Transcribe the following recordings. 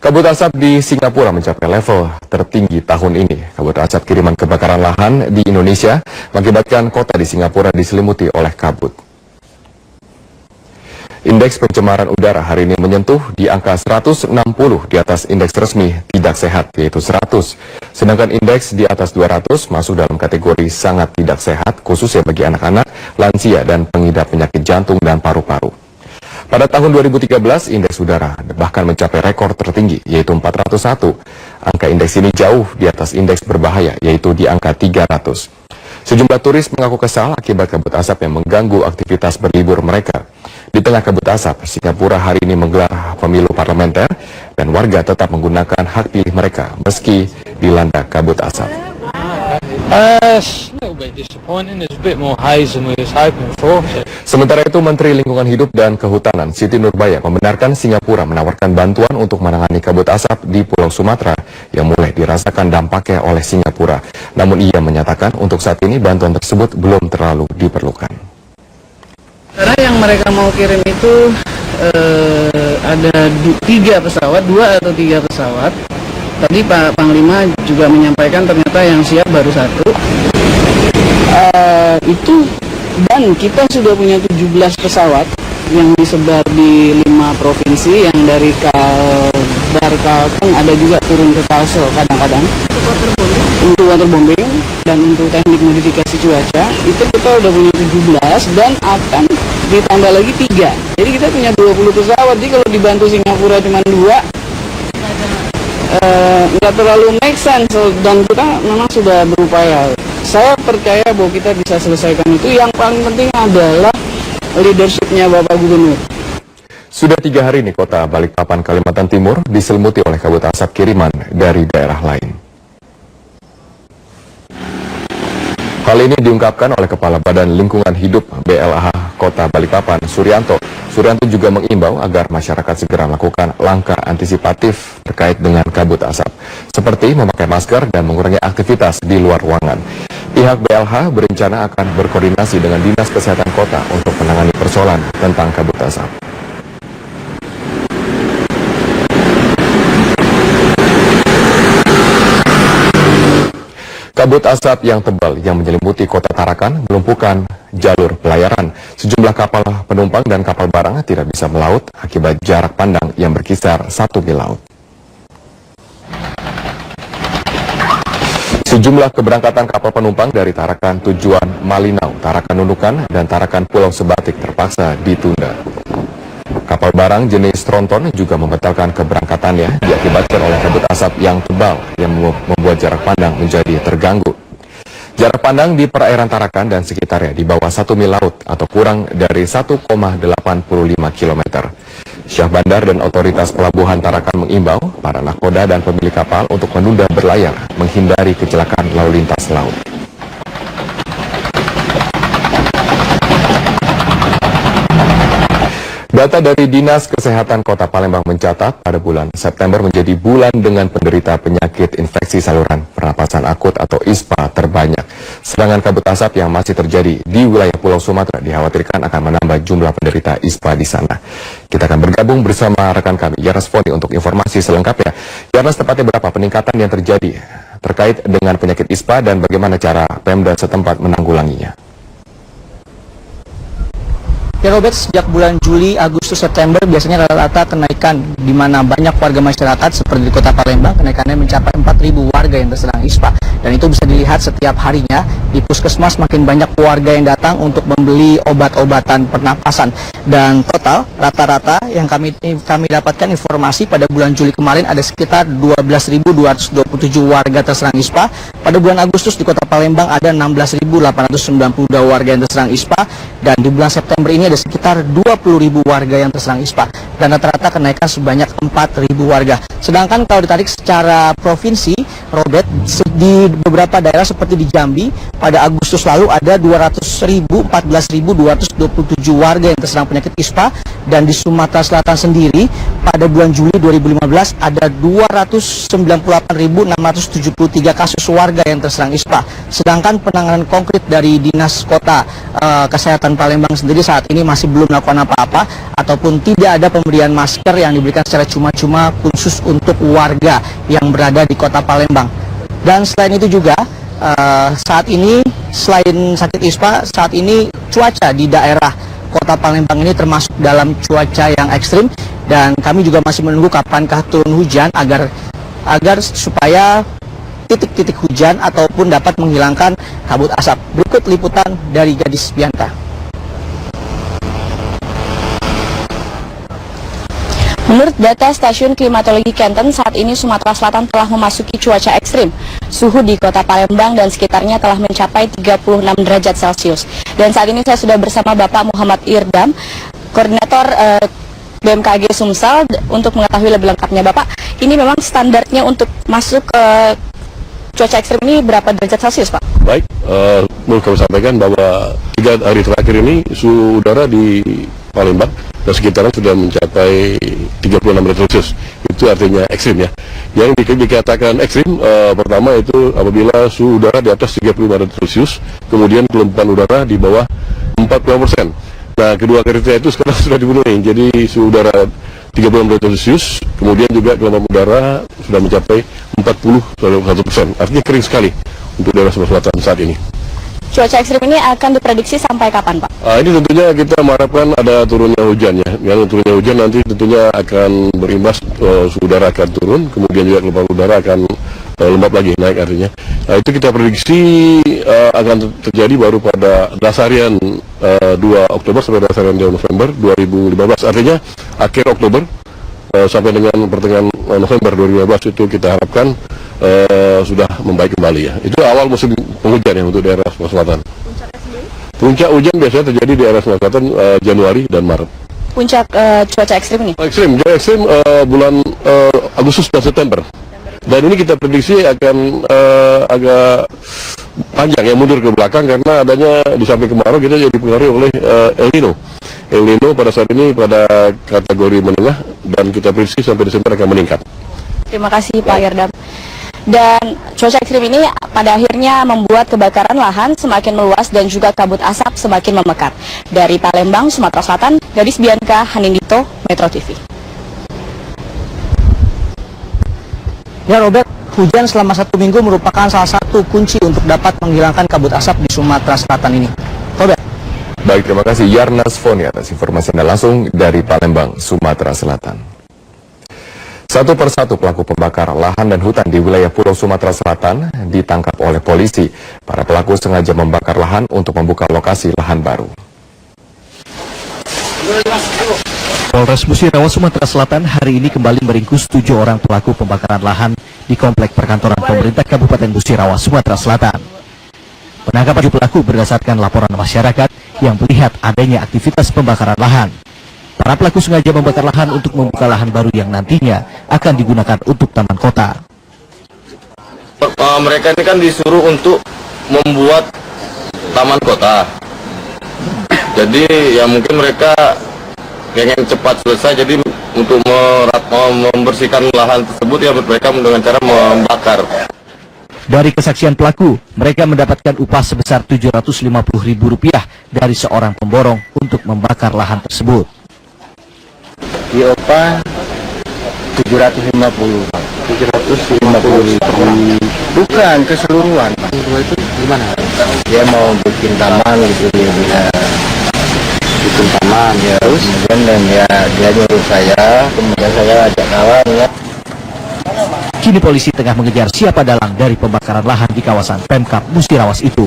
Kabut asap di Singapura mencapai level tertinggi tahun ini. Kabut asap kiriman kebakaran lahan di Indonesia mengakibatkan kota di Singapura diselimuti oleh kabut. Indeks pencemaran udara hari ini menyentuh di angka 160 di atas indeks resmi tidak sehat, yaitu 100. Sedangkan indeks di atas 200 masuk dalam kategori sangat tidak sehat, khususnya bagi anak-anak, lansia, dan pengidap penyakit jantung dan paru-paru. Pada tahun 2013, indeks udara bahkan mencapai rekor tertinggi, yaitu 401. Angka indeks ini jauh di atas indeks berbahaya, yaitu di angka 300. Sejumlah turis mengaku kesal akibat kabut asap yang mengganggu aktivitas berlibur mereka. Di tengah kabut asap, Singapura hari ini menggelar pemilu parlementer dan warga tetap menggunakan hak pilih mereka meski dilanda kabut asap. Sementara itu, Menteri Lingkungan Hidup dan Kehutanan Siti Nurbaya membenarkan Singapura menawarkan bantuan untuk menangani kabut asap di Pulau Sumatera yang mulai dirasakan dampaknya oleh Singapura. Namun ia menyatakan untuk saat ini bantuan tersebut belum terlalu diperlukan. Karena yang mereka mau kirim itu ada 3 pesawat, 2 atau 3 pesawat. Tadi Pak Panglima juga menyampaikan ternyata yang siap baru 1. Itu dan kita sudah punya 17 pesawat yang disebar di 5 provinsi, yang dari Kalteng ada juga turun ke Kalsel kadang-kadang untuk waterbombing dan untuk teknik modifikasi cuaca. Itu kita udah punya 17 dan akan ditambah lagi 3. Jadi kita punya 20 pesawat. Jadi kalau dibantu Singapura cuma 2, nggak terlalu make sense, dan kita memang sudah berupaya. Saya percaya bahwa kita bisa selesaikan itu. Yang paling penting adalah leadership-nya Bapak Gubernur. Sudah 3 hari ini kota Balikpapan, Kalimantan Timur diselimuti oleh kabut asap kiriman dari daerah lain. Hal ini diungkapkan oleh Kepala Badan Lingkungan Hidup BLH Kota Balikpapan, Suryanto. Suryanto juga mengimbau agar masyarakat segera melakukan langkah antisipatif terkait dengan kabut asap, seperti memakai masker dan mengurangi aktivitas di luar ruangan. Pihak BLH berencana akan berkoordinasi dengan Dinas Kesehatan Kota untuk menangani persoalan tentang kabut asap. Kabut asap yang tebal yang menyelimuti kota Tarakan melumpuhkan jalur pelayaran. Sejumlah kapal penumpang dan kapal barang tidak bisa melaut akibat jarak pandang yang berkisar 1 mil laut. Sejumlah keberangkatan kapal penumpang dari Tarakan tujuan Malinau, Tarakan Nunukan, dan Tarakan Pulau Sebatik terpaksa ditunda. Kapal barang jenis tronton juga membatalkan keberangkatannya diakibatkan oleh kabut asap yang tebal yang membuat jarak pandang menjadi terganggu. Jarak pandang di perairan Tarakan dan sekitarnya di bawah 1 mil laut atau kurang dari 1,85 km. Syah Bandar dan otoritas pelabuhan Tarakan mengimbau para nahkoda dan pemilik kapal untuk menunda berlayar menghindari kecelakaan lalu lintas laut. Data dari Dinas Kesehatan Kota Palembang mencatat pada bulan September menjadi bulan dengan penderita penyakit infeksi saluran pernapasan akut atau ISPA terbanyak. Sedangkan kabut asap yang masih terjadi di wilayah Pulau Sumatera dikhawatirkan akan menambah jumlah penderita ISPA di sana. Kita akan bergabung bersama rekan kami, Yarnas Foni, untuk informasi selengkapnya. Yarnas, tepatnya berapa peningkatan yang terjadi terkait dengan penyakit ISPA dan bagaimana cara Pemda setempat menanggulanginya? Ya Robert, sejak bulan Juli, Agustus, September biasanya rata-rata kenaikan di mana banyak warga masyarakat seperti di Kota Palembang, kenaikannya mencapai 4.000 warga yang terserang ISPA. Dan itu bisa dilihat setiap harinya di puskesmas makin banyak warga yang datang untuk membeli obat-obatan pernapasan. Dan total rata-rata yang kami dapatkan informasi pada bulan Juli kemarin ada sekitar 12.227 warga terserang ISPA. Pada bulan Agustus di Kota Palembang ada 16.892 warga yang terserang ISPA, dan di bulan September ini ada sekitar 20.000 warga yang terserang ISPA, dan rata-rata kenaikan sebanyak 4.000 warga. Sedangkan kalau ditarik secara provinsi, Robert, di beberapa daerah seperti di Jambi, pada Agustus lalu ada 14.227 warga yang terserang penyakit ISPA, dan di Sumatera Selatan sendiri pada bulan Juli 2015 ada 298.673 kasus warga yang terserang ISPA. Sedangkan penanganan konkret dari Dinas Kota Kesehatan Palembang sendiri saat ini masih belum melakukan apa-apa, ataupun tidak ada pemberian masker yang diberikan secara cuma-cuma khusus untuk warga yang berada di Kota Palembang. Dan selain itu juga saat ini selain sakit ISPA, saat ini cuaca di daerah Kota Palembang ini termasuk dalam cuaca yang ekstrim, dan kami juga masih menunggu kapankah turun hujan agar supaya titik-titik hujan ataupun dapat menghilangkan kabut asap. Berikut liputan dari Gadis Bianta. Menurut data Stasiun Klimatologi Kenten, saat ini Sumatera Selatan telah memasuki cuaca ekstrim. Suhu di Kota Palembang dan sekitarnya telah mencapai 36 derajat Celcius. Dan saat ini saya sudah bersama Bapak Muhammad Irdam, Koordinator BMKG Sumsel, untuk mengetahui lebih lengkapnya. Bapak, ini memang standarnya untuk masuk ke cuaca ekstrim ini berapa derajat Celcius, Pak? Baik, mau kami sampaikan bahwa 3 hari terakhir ini suhu udara di Palembang dan sekitarnya sudah mencapai 36 derajat Celcius. Itu artinya ekstrim ya. Yang dikatakan ekstrim pertama itu apabila suhu udara di atas 35 derajat Celcius, kemudian kelembapan udara di bawah 40%. Nah, kedua kriteria itu sekarang sudah dipenuhi. Jadi suhu udara 36 derajat Celcius, kemudian juga kelembapan udara sudah mencapai 40-1%. Artinya kering sekali untuk daerah Sumatera Selatan saat ini. Cuaca ekstrim ini akan diprediksi sampai kapan, Pak? Ini tentunya kita mengharapkan ada turunnya hujan ya. Yang turunnya hujan nanti tentunya akan berimbas, suhu udara akan turun, kemudian juga kelembapan udara akan lembab lagi, naik artinya. Itu kita prediksi akan terjadi baru pada dasarian 2 Oktober sampai dasarian 2 November 2015. Artinya akhir Oktober sampai dengan pertengahan November 2015 itu kita harapkan sudah membaik kembali ya. Itu awal musim penghujan ya untuk daerah Sumatera Selatan. Puncak hujan biasanya terjadi di daerah Sumatera Selatan Januari dan Maret. Puncak cuaca ekstrim ini? Ekstrim bulan Agustus dan September. Dan ini kita prediksi akan agak panjang ya, mundur ke belakang karena adanya di samping kemarau kita jadi dipengaruhi oleh El Nino. El Nino pada saat ini pada kategori menengah dan kita prediksi sampai Desember akan meningkat. Terima kasih Pak Irdam. Dan cuaca ekstrim ini pada akhirnya membuat kebakaran lahan semakin meluas dan juga kabut asap semakin memekat. Dari Palembang, Sumatera Selatan, Gadis Bianca, Hanindito, Metro TV. Ya Robert, hujan selama 1 minggu merupakan salah satu kunci untuk dapat menghilangkan kabut asap di Sumatera Selatan ini. Robert. Baik, terima kasih Yarnas Foni atas informasi Anda langsung dari Palembang, Sumatera Selatan. Satu persatu pelaku pembakaran lahan dan hutan di wilayah Pulau Sumatera Selatan ditangkap oleh polisi. Para pelaku sengaja membakar lahan untuk membuka lokasi lahan baru. Polres Musirawas Sumatera Selatan hari ini kembali meringkus 7 orang pelaku pembakaran lahan di komplek perkantoran pemerintah Kabupaten Musirawas, Sumatera Selatan. Penangkapan 7 pelaku berdasarkan laporan masyarakat yang melihat adanya aktivitas pembakaran lahan. Para pelaku sengaja membakar lahan untuk membuka lahan baru yang nantinya akan digunakan untuk taman kota. Mereka ini kan disuruh untuk membuat taman kota. Jadi ya mungkin mereka pengen cepat selesai, jadi untuk membersihkan lahan tersebut ya mereka dengan cara membakar. Dari kesaksian pelaku, mereka mendapatkan upah sebesar Rp750.000 dari seorang pemborong untuk membakar lahan tersebut. Di upah 750. Bukan keseluruhan. Itu gimana? Dia mau bikin taman gitu, dia bisa bikin taman ya. Terus kemudian dan ya dia nyuruh saya, kemudian saya ajak kawan ya. Kini polisi tengah mengejar siapa dalang dari pembakaran lahan di kawasan Pemkab Musirawas itu.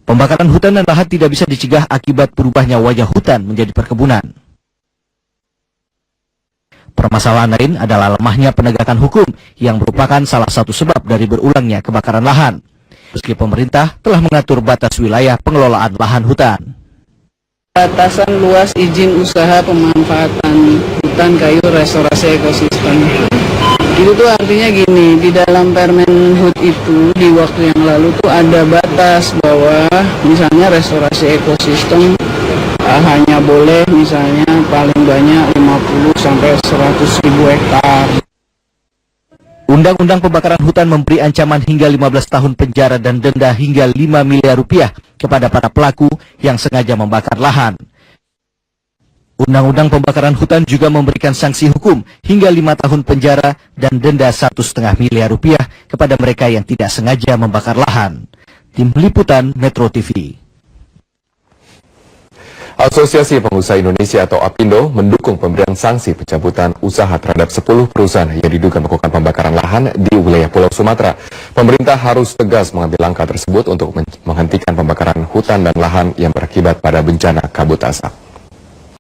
Pembakaran hutan dan lahan tidak bisa dicegah akibat berubahnya wajah hutan menjadi perkebunan. Permasalahan lain adalah lemahnya penegakan hukum yang merupakan salah satu sebab dari berulangnya kebakaran lahan. Meski pemerintah telah mengatur batas wilayah pengelolaan lahan hutan. Batasan luas izin usaha pemanfaatan hutan kayu restorasi ekosistem. Itu tuh artinya gini, di dalam Permen HUT itu di waktu yang lalu tuh ada batas bahwa misalnya restorasi ekosistem hanya boleh misalnya paling banyak 50 sampai 100 ribu hektar. Undang-Undang Pembakaran Hutan memberi ancaman hingga 15 tahun penjara dan denda hingga 5 miliar rupiah kepada para pelaku yang sengaja membakar lahan. Undang-Undang Pembakaran Hutan juga memberikan sanksi hukum hingga 5 tahun penjara dan denda 1,5 miliar rupiah kepada mereka yang tidak sengaja membakar lahan. Tim Liputan Metro TV. Asosiasi Pengusaha Indonesia atau APindo mendukung pemberian sanksi pencabutan usaha terhadap 10 perusahaan yang diduga melakukan pembakaran lahan di wilayah Pulau Sumatera. Pemerintah harus tegas mengambil langkah tersebut untuk menghentikan pembakaran hutan dan lahan yang berakibat pada bencana kabut asap.